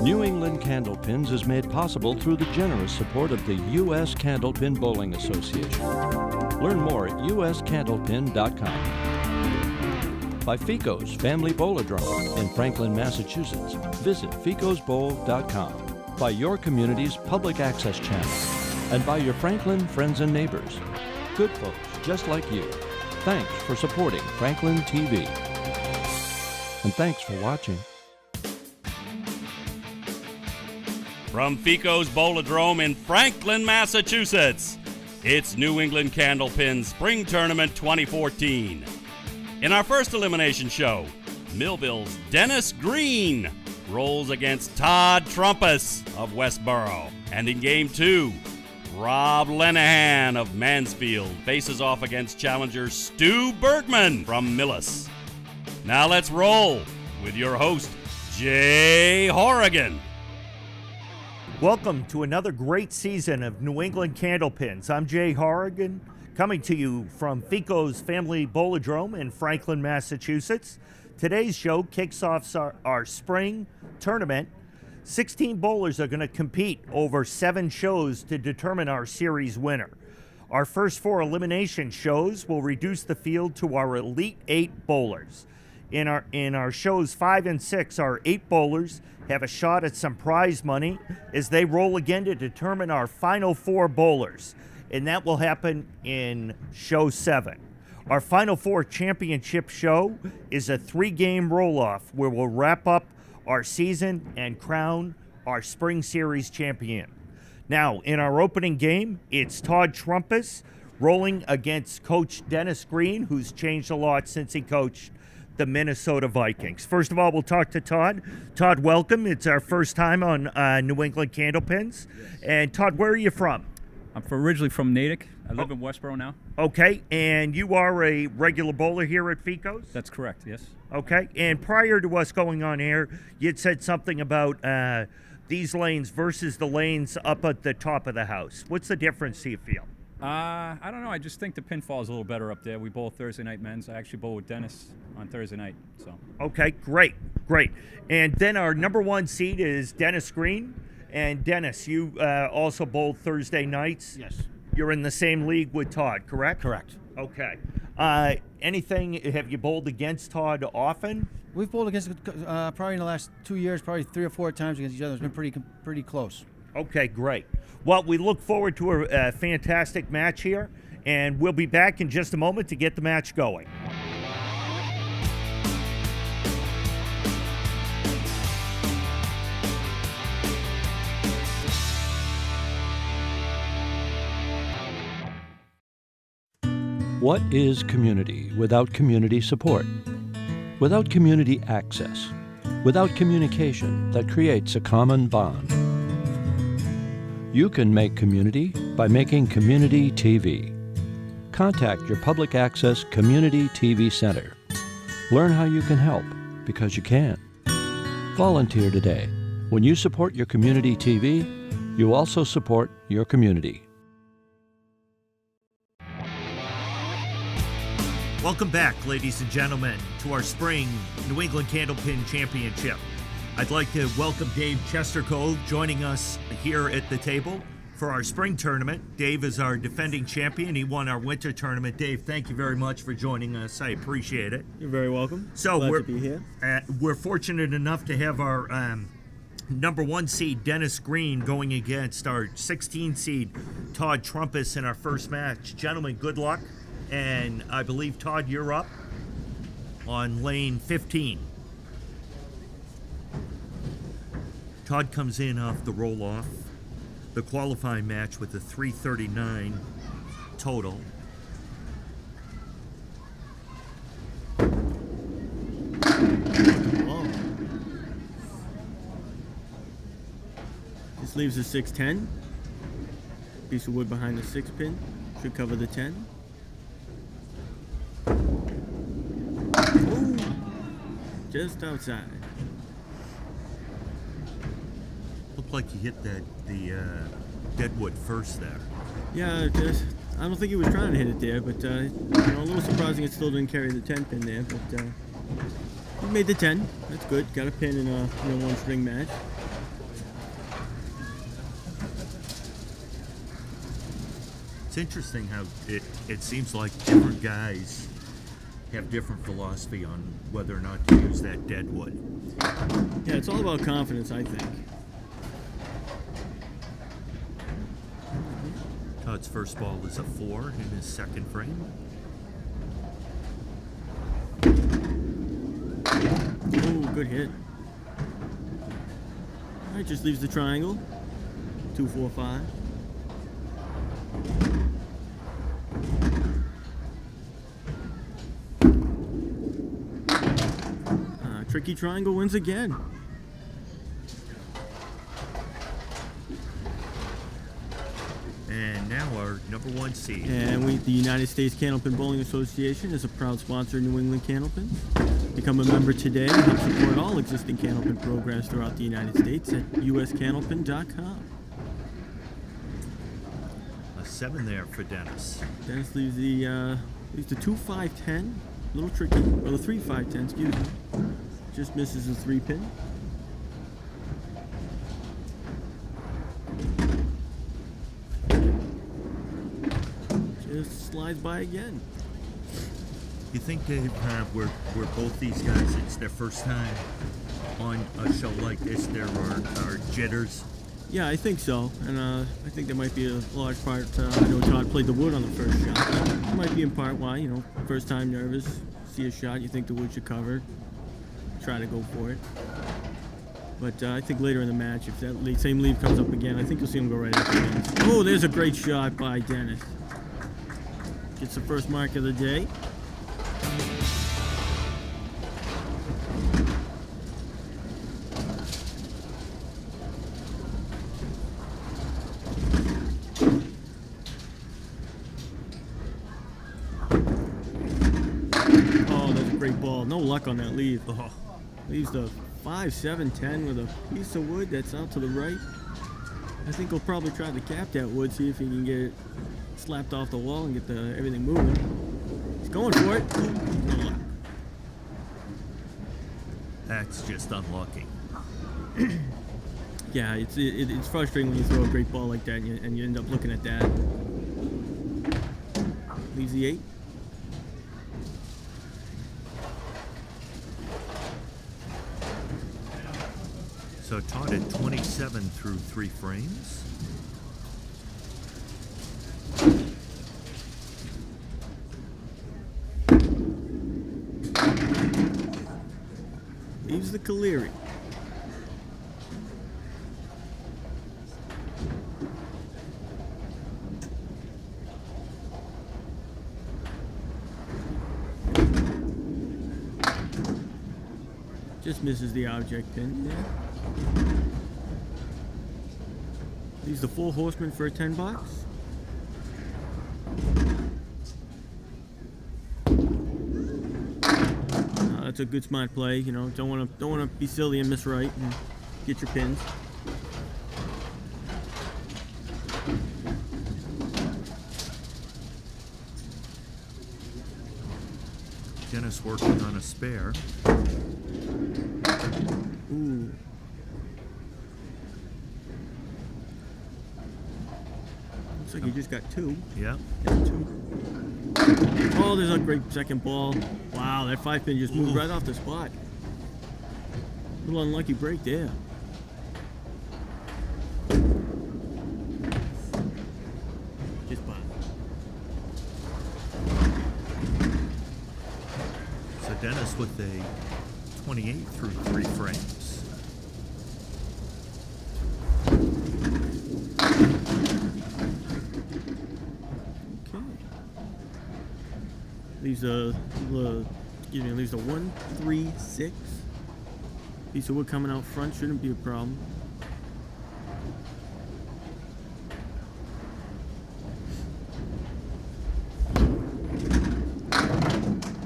New England Candlepins is made possible through the generous support of the U.S. Candlepin Bowling Association. Learn more at uscandlepin.com. By Fico's Family Bowladrome in Franklin, Massachusetts. Visit ficosbowl.com. By your community's public access channel. And by your Franklin friends and neighbors. Good folks just like you. Thanks for supporting Franklin TV. And thanks for watching. From Fico's Bowladrome in Franklin, Massachusetts, it's New England Candlepins Spring Tournament 2014. In our first elimination show, Millville's Dennis Green rolls against Todd Trumpus of Westboro. And in Game 2, Rob Linehan of Mansfield faces off against challenger Stu Bergman from Millis. Now let's roll with your host, Jay Horrigan. Welcome to another great season of New England Candlepins. I'm Jay Horrigan, coming to you from Fico's Family Bowladrome in Franklin, Massachusetts. Today's show kicks off our spring tournament. 16 bowlers are going to compete over 7 shows to determine our series winner. Our first 4 elimination shows will reduce the field to our Elite 8 bowlers. In our shows 5 and 6, our 8 bowlers have a shot at some prize money as they roll again to determine our final 4 bowlers, and that will happen in show 7. Our final 4 championship show is a 3-game roll-off where we'll wrap up our season and crown our spring series champion. Now, in our opening game, it's Todd Trumpis rolling against Coach Dennis Green, who's changed a lot since he coached the Minnesota Vikings. First of all, we'll talk to Todd. Todd, welcome. It's our first time on New England Candlepins. Yes. And Todd, where are you from? I'm originally from Natick. I live in Westboro now. Okay, and you are a regular bowler here at Fico's? That's correct, yes. Okay, and prior to us going on air, you'd said something about these lanes versus the lanes up at the top of the house. What's the difference, do you feel? I don't know. I just think the pinfall is a little better up there. We bowl Thursday night men's. I actually bowl with Dennis on Thursday night. So. Okay, great. And then our number 1 seed is Dennis Green. And Dennis, you also bowl Thursday nights? Yes. You're in the same league with Todd, correct? Correct. Okay. Have you bowled against Todd often? We've bowled against probably in the last 2 years, probably 3 or 4 times against each other. It's been pretty close. Okay, great. Well, we look forward to a fantastic match here, and we'll be back in just a moment to get the match going. What is community without community support? Without community access? Without communication that creates a common bond? You can make community by making community TV. Contact your public access community TV center. Learn how you can help, because you can. Volunteer today. When you support your community TV, you also support your community. Welcome back, ladies and gentlemen, to our spring New England Candlepin Championship. I'd like to welcome Dave Chestercove joining us here at the table for our spring tournament. Dave is our defending champion. He won our winter tournament. Dave, thank you very much for joining us. I appreciate it. You're very welcome. So Glad to be here. We're fortunate enough to have our number 1 seed, Dennis Green, going against our 16 seed, Todd Trumpis, in our first match. Gentlemen, good luck. And I believe, Todd, you're up on lane 15. Todd comes in off the roll-off, the qualifying match with a 339 total. Oh. This leaves a 610. Piece of wood behind the 6 pin. Should cover the 10. Ooh. Just outside. Looked like you hit the deadwood first there. Yeah, I don't think he was trying to hit it there, but a little surprising it still didn't carry the 10 pin there, but he made the 10. That's good. Got a pin in a 1 string match. It's interesting how it seems like different guys have different philosophy on whether or not to use that dead wood. Yeah, it's all about confidence, I think. Todd's first ball is a 4 in his second frame. Oh, good hit. All right, just leaves the triangle. 2, 4, 5. Tricky triangle wins again. And now our number 1 seed. And the United States Candlepin Bowling Association is a proud sponsor of New England Candlepins. Become a member today and help support all existing Candlepin programs throughout the United States at uscandlepin.com. A 7 there for Dennis. Dennis leaves the 2, 5, 10. A little tricky. Or the 3, 5, 10, excuse me. Just misses the 3 pin. Just slides by again. You think, Dave, where both these guys, it's their first time on a show like this, there are jitters? Yeah, I think so. And I think there might be a large part. I know Todd played the wood on the first shot. It might be in part why, first time nervous, see a shot, you think the wood should cover. Try to go for it. But I think later in the match, if that same lead comes up again, I think you'll see him go right after Dennis. Oh, there's a great shot by Dennis. Gets the first mark of the day. Oh, that's a great ball. No luck on that lead. Oh. Leaves the 5, 7, 10 with a piece of wood that's out to the right. I think he'll probably try to cap that wood, see if he can get it slapped off the wall and get everything moving. He's going for it. No luck. That's just unlucky. Yeah, it's frustrating when you throw a great ball like that and you end up looking at that. Leaves the 8. So Todd at 27 through 3 frames. Leaves the Caleri. Just misses the object pin there. Leaves the 4 horsemen for a 10 box. That's a good smart play. Don't want to be silly and miss right and get your pins. Dennis working on a spare. Ooh. Looks like he just got 2. Yeah. Got 2. Oh, there's a great second ball. Wow, that 5 pin just moved right off the spot. A little unlucky break there. Just by. So Dennis with a 28 through 3 frames. Leaves a 1, 3, 6. Piece of wood coming out front shouldn't be a problem.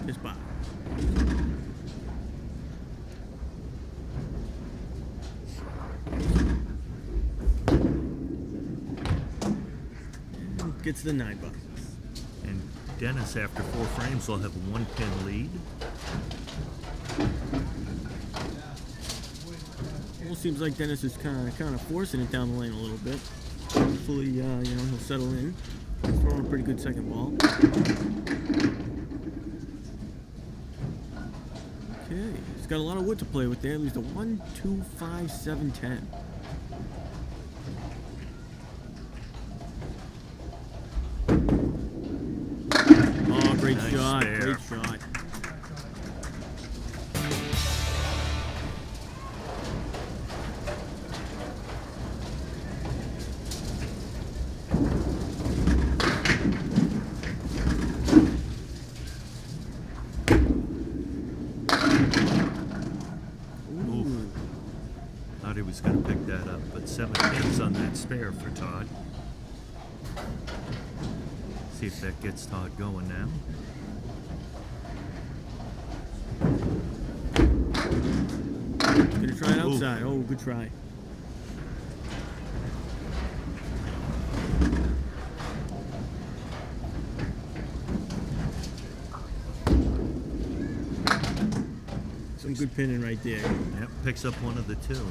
Just by. And gets the 9 bucks. And Dennis, after 4 frames, will have a 1 pin lead. Almost seems like Dennis is kind of forcing it down the lane a little bit. Hopefully, he'll settle in. He's throwing a pretty good second ball. Okay, he's got a lot of wood to play with there. He's the 1, 2, 5, 7, 10. Oh, great Nice shot! there. Great shot. Thought he was going to pick that up, but 7 pins on that spare for Todd. See if that gets Todd going now. Gonna try it outside. Oh, good try. Some good pinning right there. Yep, picks up one of the two.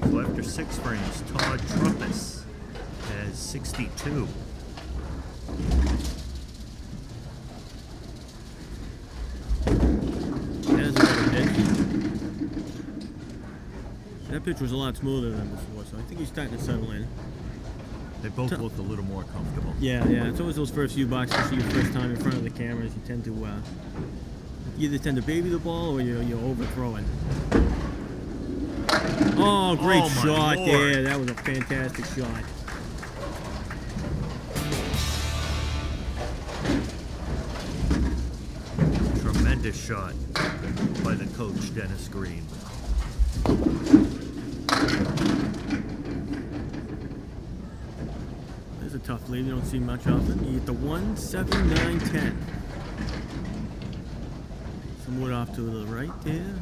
So after 6 frames, Todd Trumpis has 62. That is a better pitch. That pitch was a lot smoother than before, so I think he's starting to settle in. They both look a little more comfortable. Yeah. It's always those first few boxes, especially your first time in front of the cameras. You tend to you either tend to baby the ball or you overthrow it. Oh, great Oh, my shot Lord. there! That was a fantastic shot. Tremendous shot by the coach, Dennis Green. There's a tough lead. You don't see much of it. You get the 1, 7, 9, 10. Some wood off to the right there.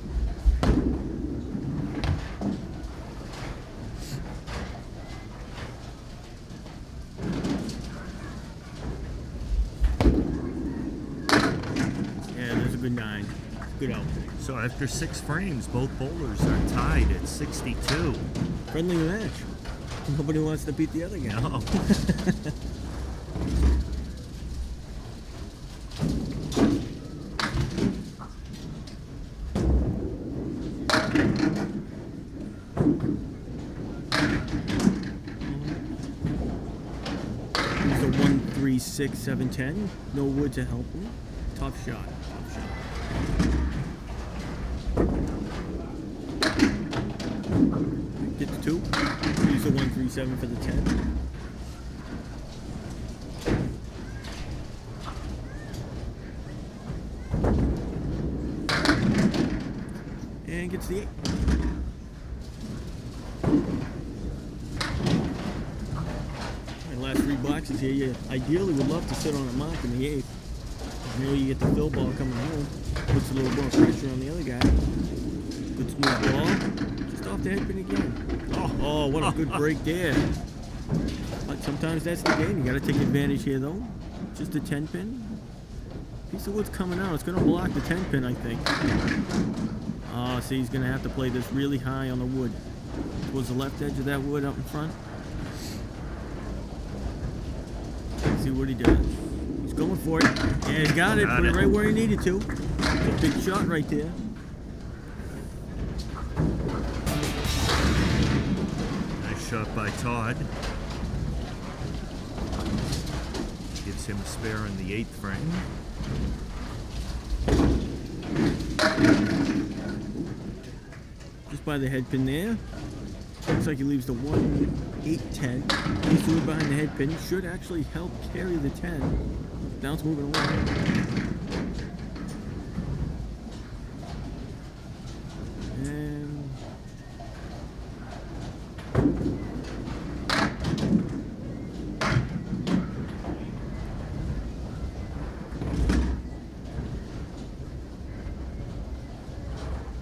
Yeah, there's a good 9. Good out. So after 6 frames, both bowlers are tied at 62. Friendly match. Nobody wants to beat the other guy. No. He's a 1, 3, 6, 7, 10. No wood to help him. Tough shot. Tough shot. Get the 2. Use the 1, 3, 7 for the 10. And gets the 8. Last 3 boxes here, you ideally would love to sit on a mark in the 8th. You know you get the fill ball coming home, puts a little more pressure on the other guy. Good smooth ball, just off the head pin again. Oh, what a good break there. But sometimes that's the game, you gotta take advantage here though. Just a 10 pin. Piece of wood's coming out, it's gonna block the 10 pin I think. Oh, see he's gonna have to play this really high on the wood. Towards the left edge of that wood up in front. See what he does. He's going for it. Yeah, he's got it. Put it right where he needed to. It's a big shot right there. Nice shot by Todd. Gives him a spare in the 8th frame. Just by the head pin there. Looks like he leaves the 1, 8, 10. He's doing behind the head pin. Should actually help carry the 10. Now it's moving away. And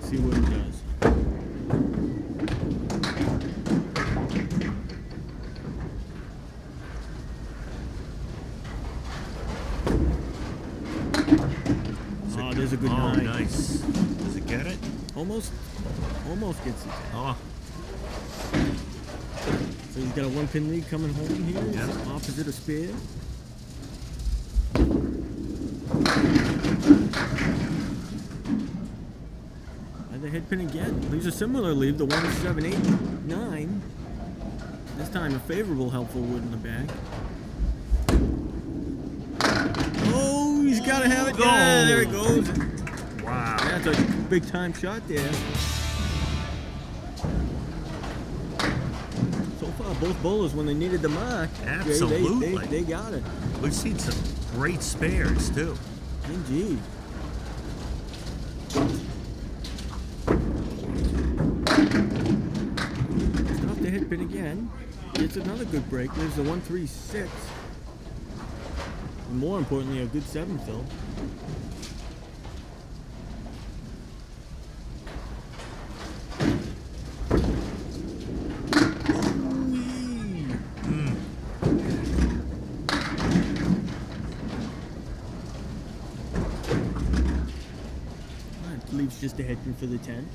see what he does. There's a good 9. Nice. Does it get it? Almost gets it. Oh, So he's got a 1 pin lead coming home here. Yeah. Opposite of spare. The head pin again. Leaves a similar lead, the 1, 7, 8, 9. This time a favorable helpful wood in the bag. Oh, he's got to have it. Yeah, there it goes. Wow. That's a big time shot there. So far, both bowlers, when they needed the mark, Absolutely. they got it. We've seen some great spares, too. Indeed. Stop the head pin again. It's another good break. There's the 1, 3, 6. And more importantly, a good 7 fill. Leaves just a head pin for the 10.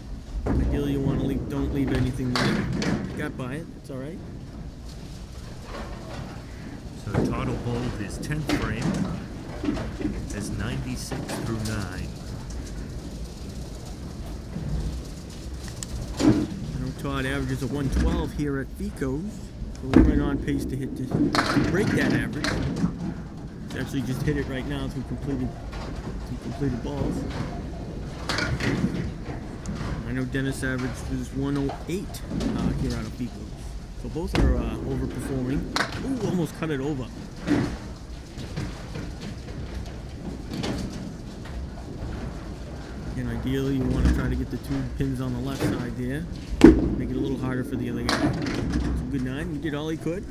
Ideally, you want to leave, don't leave anything there. Got by it. It's all right. So Todd will bowl his 10th frame as 96 through 9. I know Todd averages a 112 here at Fico's, so we're right on pace to break that average. He's actually just hit it right now through completed balls. I know Dennis average is 108 here out of Fico's. So both are overperforming. Ooh, almost cut it over. And ideally, you want to try to get the 2 pins on the left side there. Make it a little harder for the other guy. So good 9. He did all he could.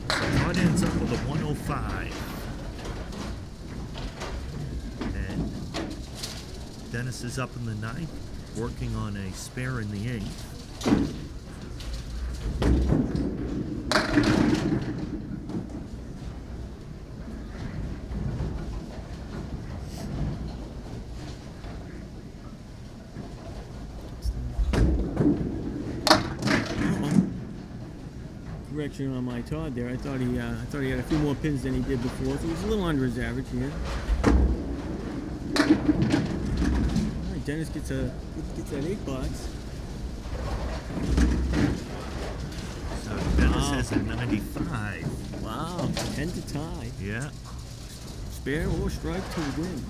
Todd ends up with a 105. And Dennis is up in the 9th, working on a spare in the 8th. Correction on my Todd there. I thought he had a few more pins than he did before, so he's a little under his average here. All right, Dennis gets that 8 box. So Dennis has a 95. Wow, 10 to tie. Yeah. Spare or strike to win.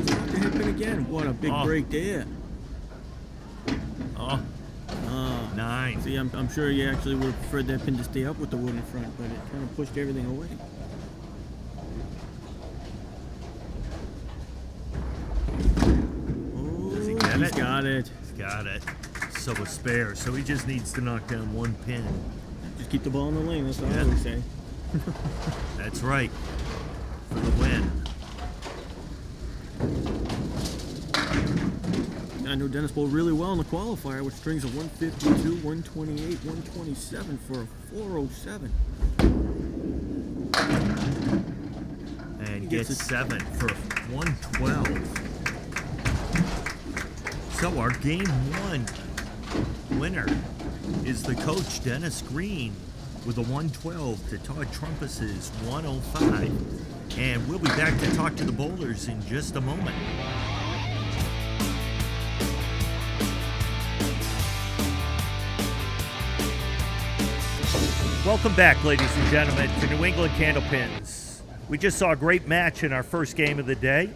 Stop the head pin again. What a big break there. Oh. 9. See, I'm sure you actually would have preferred that pin to stay up with the wood in front, but it kind of pushed everything away. Oh, Does he get he's it? got it. He's got it. So a spare. So he just needs to knock down 1 pin. Just keep the ball in the lane, that's all I Yeah. always say. That's right. For the win. I know Dennis bowled really well in the qualifier, which strings a 152, 128, 127 for a 407. And gets 7 for 112. So our game 1 winner is the coach, Dennis Green, with a 112 to Todd Trumpus's 105. And we'll be back to talk to the bowlers in just a moment. Welcome back, ladies and gentlemen, to New England Candlepins. We just saw a great match in our first game of the day.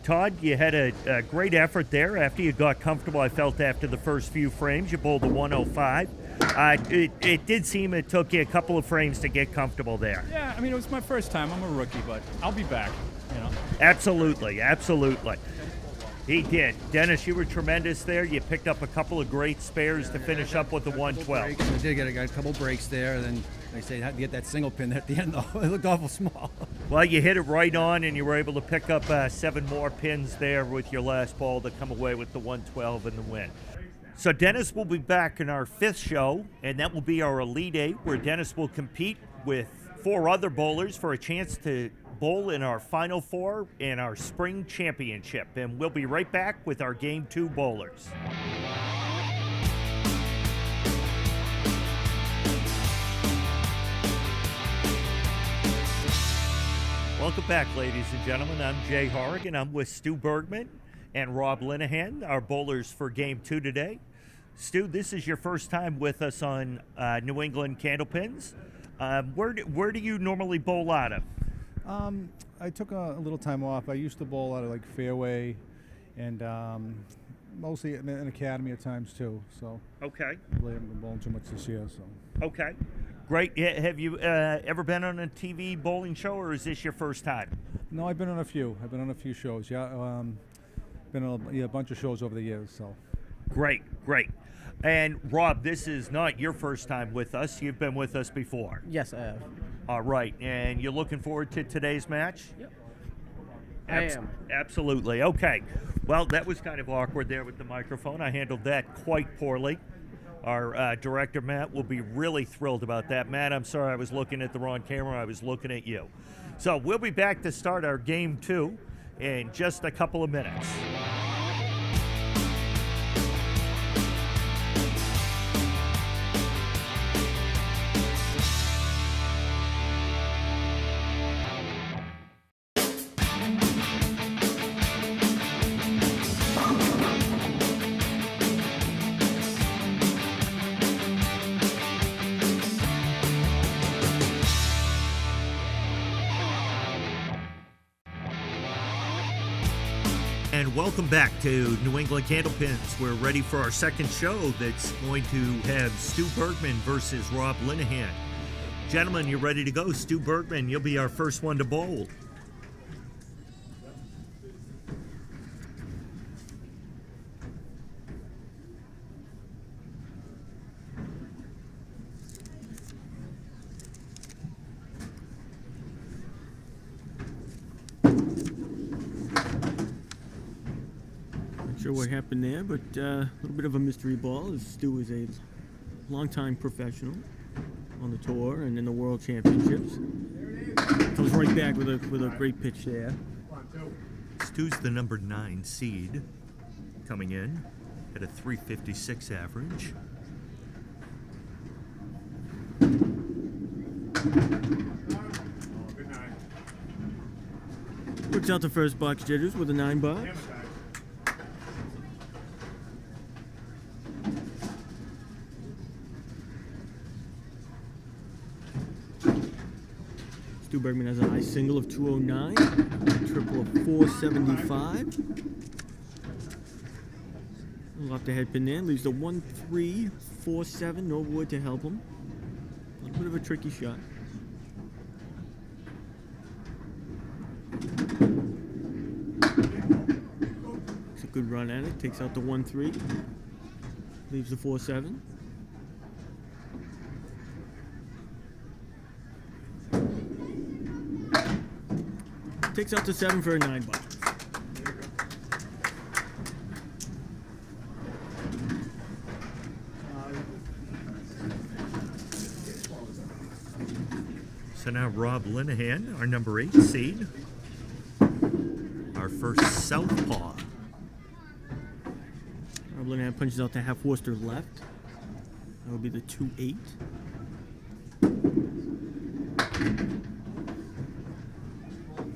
Todd, you had a great effort there after you got comfortable. I felt after the first few frames, you bowled a 105. It did seem it took you a couple of frames to get comfortable there. Yeah, I mean, it was my first time. I'm a rookie, but I'll be back, you know. Absolutely, absolutely. He did. Dennis, you were tremendous there. You picked up a couple of great spares to finish up with the 112. I did get a couple breaks there, and then they say had to get that single pin at the end, though. It looked awful small. Well, you hit it right on, and you were able to pick up 7 more pins there with your last ball to come away with the 112 and the win. So Dennis will be back in our 5th show, and that will be our Elite 8, where Dennis will compete with 4 other bowlers for a chance to bowl in our Final 4 in our Spring Championship. And we'll be right back with our Game 2 bowlers. Welcome back, ladies and gentlemen. I'm Jay Horrigan. I'm with Stu Bergman and Rob Linehan, our bowlers for Game 2 today. Stu, this is your first time with us on New England Candlepins. Where do you normally bowl out of? I took a little time off. I used to bowl out of like fairway and mostly in an academy at times too. So Okay. really haven't been bowling too much this year. So Okay. Great. Have you ever been on a TV bowling show, or is this your first time? no, I've been on a few. I've been on a few shows. Yeah, been on a bunch of shows over the years. So Great, great. And Rob, this is not your first time with us. You've been with us before. Yes, I have. All right. And you're looking forward to today's match? Yep. I am. Absolutely. Okay. Well, that was kind of awkward there with the microphone. I handled that quite poorly. Our director, Matt, will be really thrilled about that. Matt, I'm sorry I was looking at the wrong camera. I was looking at you. So we'll be back to start our Game 2 in just a couple of minutes. And welcome back to New England Candlepins. We're ready for our second show that's going to have Stu Bergman versus Rob Linehan. Gentlemen, you're ready to go. Stu Bergman, you'll be our first one to bowl. Not sure what happened there, but a little bit of a mystery ball, as Stu is a longtime professional on the tour and in the World Championships. Comes right back with a great pitch there. Stu's the number 9 seed, coming in at a 356 average. Puts out the first box jitters with a 9 box. Stu Bergman has a high single of 209, a triple of 475. Off the head pin there, leaves the 1-3-4-7, no wood to help him. A little bit of a tricky shot. It's a good run at it, takes out the 1-3, leaves the 4-7. Takes out the 7 for a 9 box. So now Rob Linehan, our number 8 seed. Our first southpaw. Rob Linehan punches out the half Worcester left. That would be the 2-8.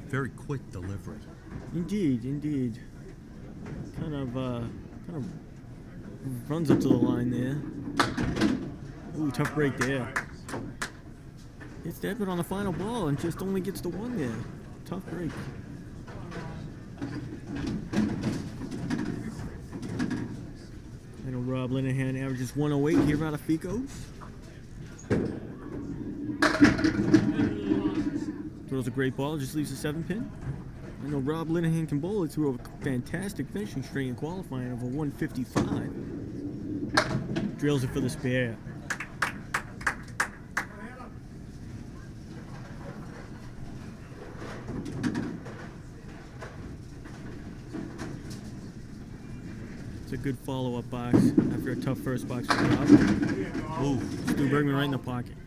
Very quick delivery. Indeed, indeed. Kind of runs up to the line there. Ooh, tough break there. Hits that but on the final ball and just only gets the 1 there. Tough break. I know Rob Linehan averages 108 here out of Ficos. Throws a great ball, just leaves a 7 pin. I know Rob Linehan can bowl it through a fantastic finishing string in qualifying of a 155. Drills it for the spare. It's a good follow-up box after a tough first box for Rob. Ooh, Stu Bergman right in the pocket.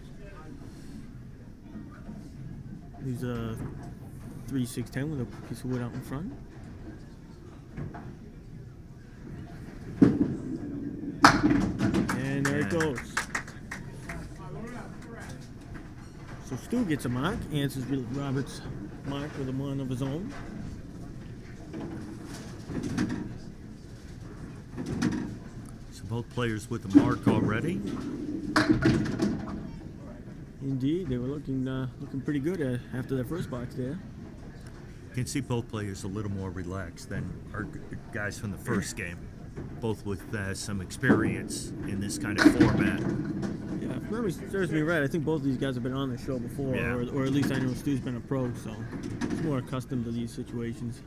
He's a 3-6-10 with a piece of wood out in front. And there it goes. So Stu gets a mark, answers Robert's mark with a one of his own. So both players with the mark already. Indeed, they were looking pretty good after that first box there. You can see both players a little more relaxed than our guys from the first game, both with some experience in this kind of format. Yeah, if memory serves me right, I think both of these guys have been on the show before, Yeah. or at least I know Stu's been a pro, so he's more accustomed to these situations.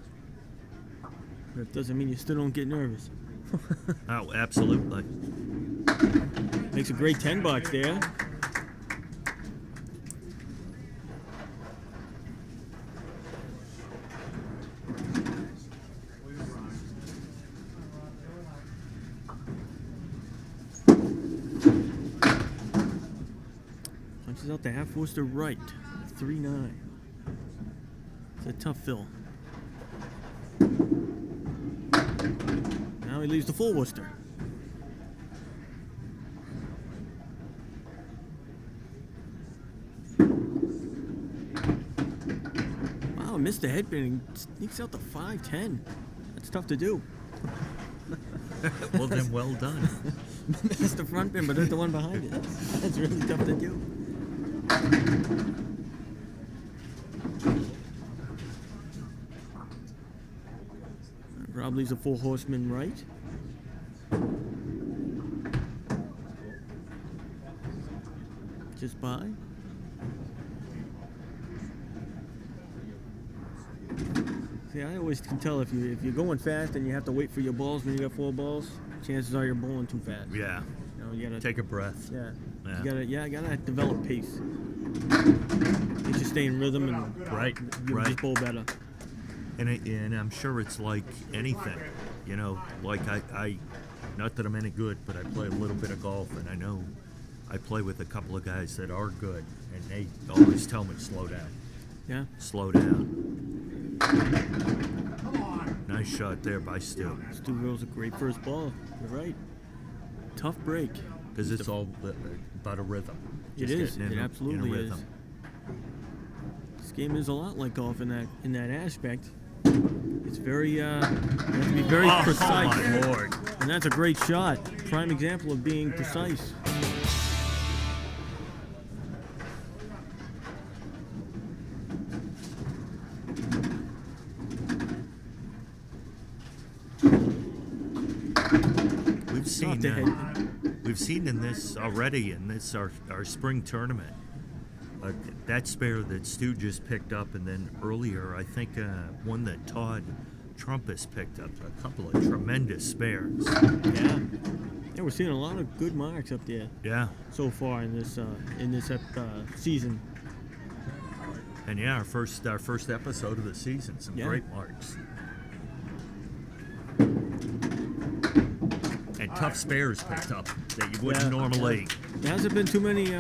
But it doesn't mean you still don't get nervous. Oh, absolutely. Makes a great 10 box there. Punches out the half Worcester right, 3-9. It's a tough fill. Now he leaves the full Worcester. Wow, missed the headpin and sneaks out the 5-10. That's tough to do. Well, then, well done. Missed the front pin, but hit the one behind it. That's really tough to do. Rob leaves a full horseman right. Just by. See, I always can tell if you're going fast and you have to wait for your balls when you got 4 balls, chances are you're bowling too fast. Yeah. You know, you gotta Take a breath. Yeah. Yeah. You gotta develop pace. You just stay in rhythm and Right, you right. just bowl better. And I'm sure it's like anything, you know, like I not that I'm any good, but I play a little bit of golf, and I know I play with a couple of guys that are good, and they always tell me, slow down, Yeah. slow down. Nice shot there by Stu. Stu rolls a great first ball. You're right. Tough break. Because it's all about a rhythm. It Just is. getting It in absolutely a is. rhythm. This game is a lot like golf in that aspect. It's very you have to be very precise. Oh my Lord. And that's a great shot. Prime example of being precise. We've seen in this already in this our spring tournament. That spare that Stu just picked up, and then earlier I think one that Todd Trumpus picked up. A couple of tremendous spares. Yeah. Yeah, we're seeing a lot of good marks up there. Yeah. So far in this season. And yeah, our first episode of the season. Some great marks. And tough spares picked up that you wouldn't normally. There hasn't been too many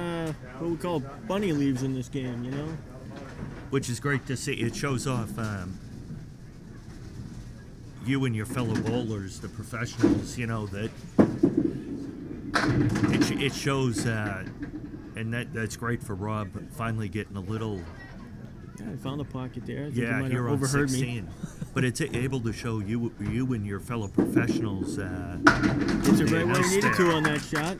what we call bunny leaves in this game, you know? Which is great to see. It shows off you and your fellow bowlers, the professionals, you know, that it shows, and that's great for Rob finally getting a little. Yeah, I found the pocket there. I think Yeah, you might here have on overheard 16. But it's able to show you and your fellow professionals. It's a right where you needed to on that shot.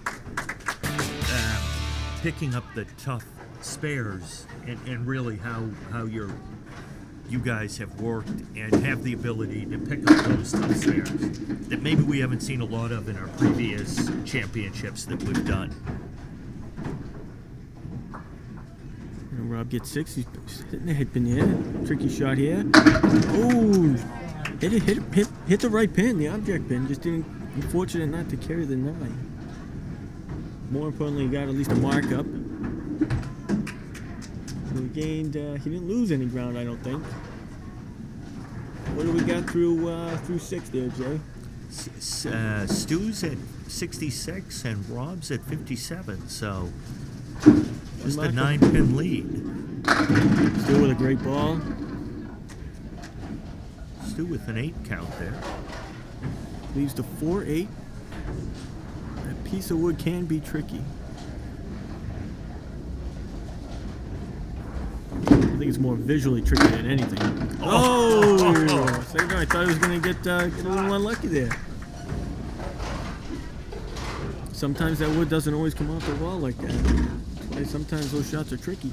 Picking up the tough spares and really how you guys have worked and have the ability to pick up those tough spares that maybe we haven't seen a lot of in our previous championships that we've done. And Rob gets 6. He's hitting the head pin here. Tricky shot here. Oh, hit the right pin, the object pin. Just didn't. Unfortunate not to carry the 9. More importantly, he got at least a mark up. So he gained. He didn't lose any ground, I don't think. What do we got through 6 there, Jay? Stu's at 66 and Rob's at 57. So just a 9-pin lead. Stu with a great ball. Stu with an 8 count there. Leaves to 4-8. That piece of wood can be tricky. think it's more visually tricky than anything. Oh! Second time I thought I was going to get a little unlucky there. Sometimes that wood doesn't always come off the wall like that. That's why sometimes those shots are tricky.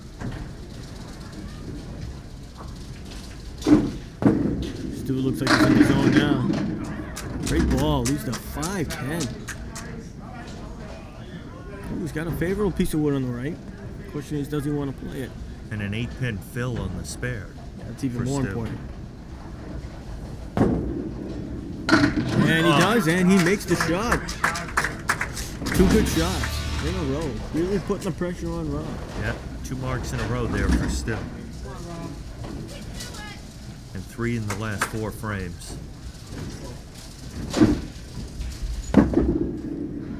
Stu looks like he's in the zone now. Great ball. Leaves the 5-10. He's got a favorable piece of wood on the right. The question is, does he want to play it? And an 8-pin fill on the spare. That's even more Stu. important. And he does, and he makes the shot. 2 good shots in a row. Really putting the pressure on Rob. Yeah, 2 marks in a row there for Stu. And 3 in the last 4 frames.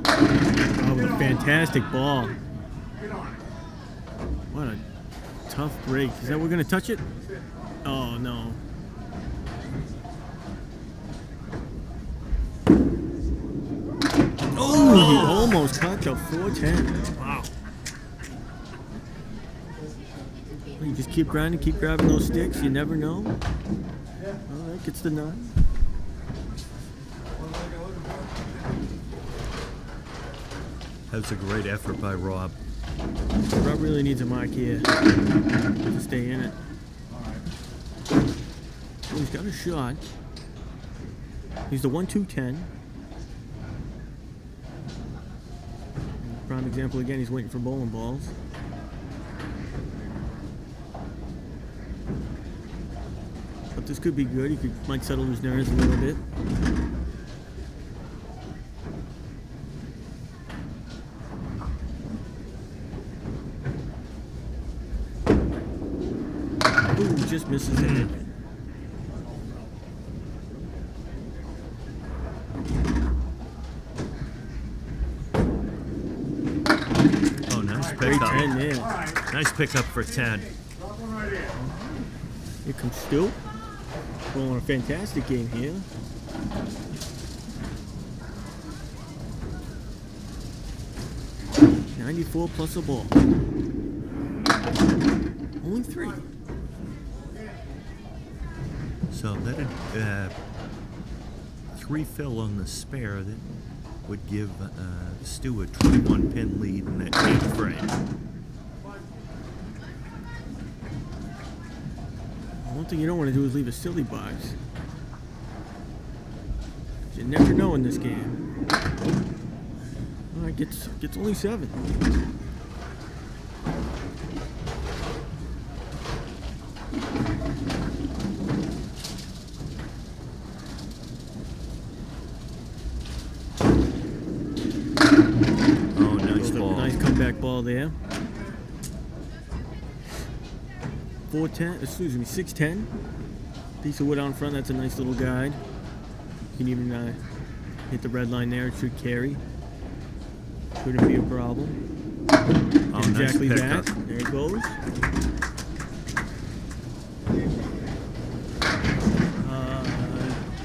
Oh, what a fantastic ball. What a tough break. Is that we're going to touch it? Oh, no. Oh, he almost caught the 410. Wow. You just keep grinding, keep grabbing those sticks. You never know. Well, that gets the 9. That's a great effort by Rob. Rob really needs a mark here to stay in it. Oh, he's got a shot. He's the 1-2-10. Prime example again, he's waiting for bowling balls. But this could be good. He might settle his nerves a little bit. Ooh, just misses it. Oh, nice Great pickup. 10 there. Nice pickup for 10. Here comes Stu. Rolling a fantastic game here. .94 plus a ball. Only 3. So that 3 fill on the spare that would give Stu a 21-pin lead in that 8th frame. One thing you don't want to do is leave a silly box. You never know in this game. All right, gets only 7. Oh, nice ball. Nice comeback ball there. 410, excuse me, 610. Piece of wood out front, that's a nice little guide. You can even hit the red line there, it should carry. Shouldn't be a problem. Oh, Exactly nice that. pickup. There it goes.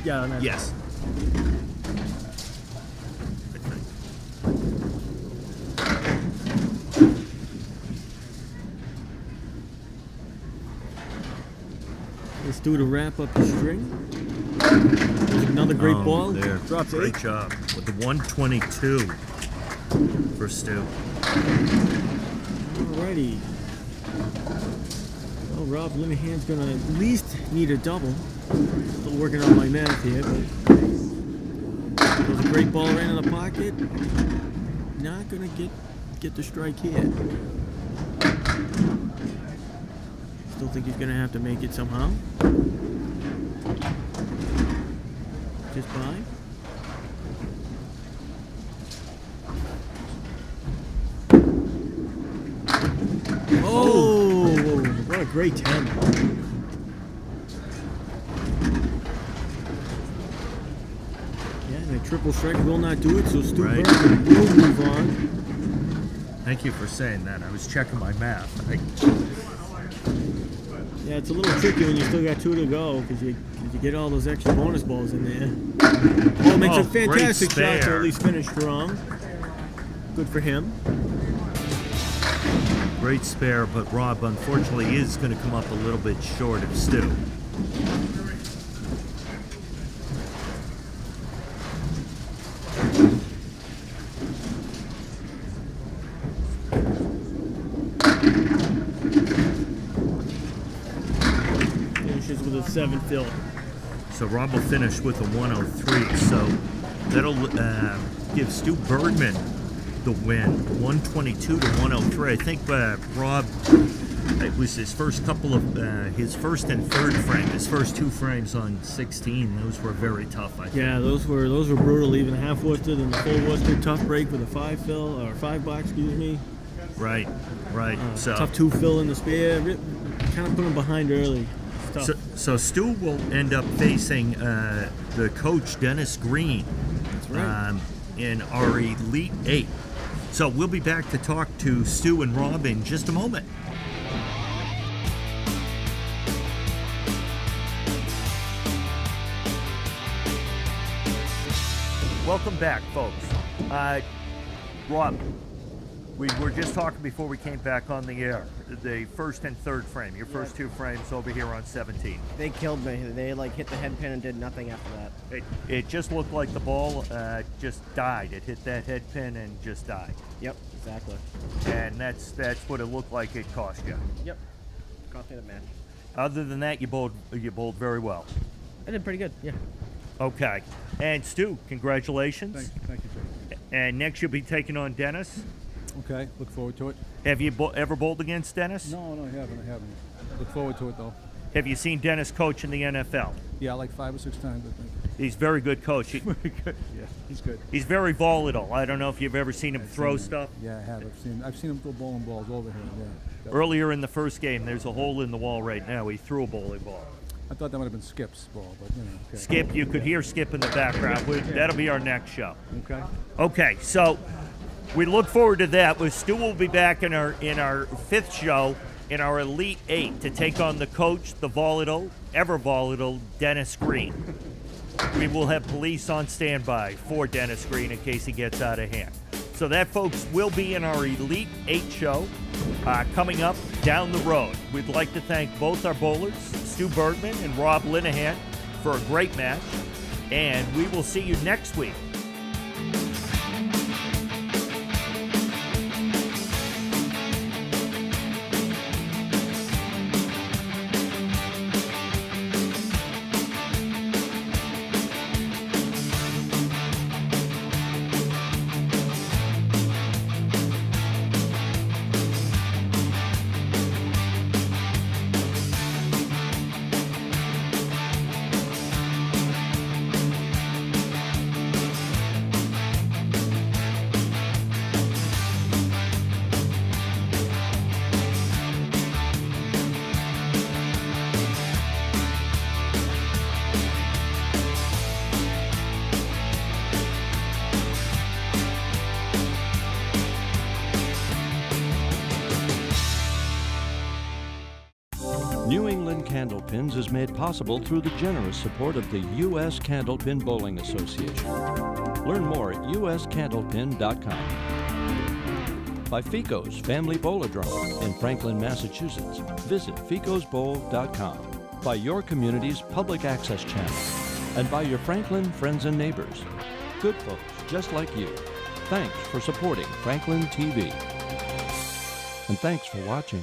Yeah, no. Yes. Let's do to wrap up the string. There's another great ball. There. Drops Great 8. job with the 122 for Stu. Alrighty. Well, Rob Linehan's gonna at least need a double. Still working on my math here, but there's a great ball right in the pocket. Not gonna get the strike here. Still think he's gonna have to make it somehow. Just by. Oh, what a great 10. Yeah, and a triple strike will not do it, so Stu Bergman will move on. Thank you for saying that. I was checking my math. Yeah, it's a little tricky when you still got 2 to go because you get all those extra bonus balls in there. Oh, makes a fantastic shot to at least finish strong. Good for him. Great spare, but Rob unfortunately is going to come up a little bit short of Stu. Finishes with a 7 fill. So Rob will finish with a 103. So that'll give Stu Bergman the win, 122 to 103. I think Rob, it was his first couple of his first and third frame, his first 2 frames on 16. Those were very tough. I think. Yeah, those were brutal. Even a half worsted and the full worsted, tough break with a 5 fill or 5 box, excuse me. Right. So tough 2 fill in the spare. Kind of put him behind early. It's tough. So Stu will end up facing the coach Dennis Green. That's right. In our Elite 8. So we'll be back to talk to Stu and Rob in just a moment. Welcome back, folks. Rob, we were just talking before we came back on the air. The first and third frame, your first 2 frames over here on 17. They killed me. They hit the head pin and did nothing after that. It just looked like the ball just died. It hit that head pin and just died. Yep, exactly. And that's what it looked like it cost you. Yep, cost me the match. Other than that, you bowled very well. I did pretty good. Yeah. Okay. And Stu, congratulations. Thank you, Jay. And next you'll be taking on Dennis. Okay, look forward to it. Have you ever bowled against Dennis? No, I haven't. Look forward to it, though. Have you seen Dennis coach in the NFL? Yeah, like 5 or 6 times, I think. He's a very good coach. Very good. Yeah, he's good. He's very volatile. I don't know if you've ever seen him throw stuff. Yeah, I have. I've seen him throw bowling balls over here. Yeah. Earlier in the first game, there's a hole in the wall right now. He threw a bowling ball. I thought that might have been Skip's ball, but Okay. Skip, you could hear Skip in the background. That'll be our next show. Okay. Okay, so we look forward to that. Stu will be back in our 5th show in our Elite 8 to take on the coach, the ever volatile Dennis Green. We will have police on standby for Dennis Green in case he gets out of hand. So that, folks, will be in our Elite 8 show coming up down the road. We'd like to thank both our bowlers, Stu Bergman and Rob Linehan, for a great match. And we will see you next week. New England Candlepins is made possible through the generous support of the U.S. Candlepin Bowling Association. Learn more at uscandlepin.com. By Fico's Family Bowladrome in Franklin, Massachusetts. Visit ficosbowl.com. By your community's public access channel. And by your Franklin friends and neighbors. Good folks just like you. Thanks for supporting Franklin TV. And thanks for watching.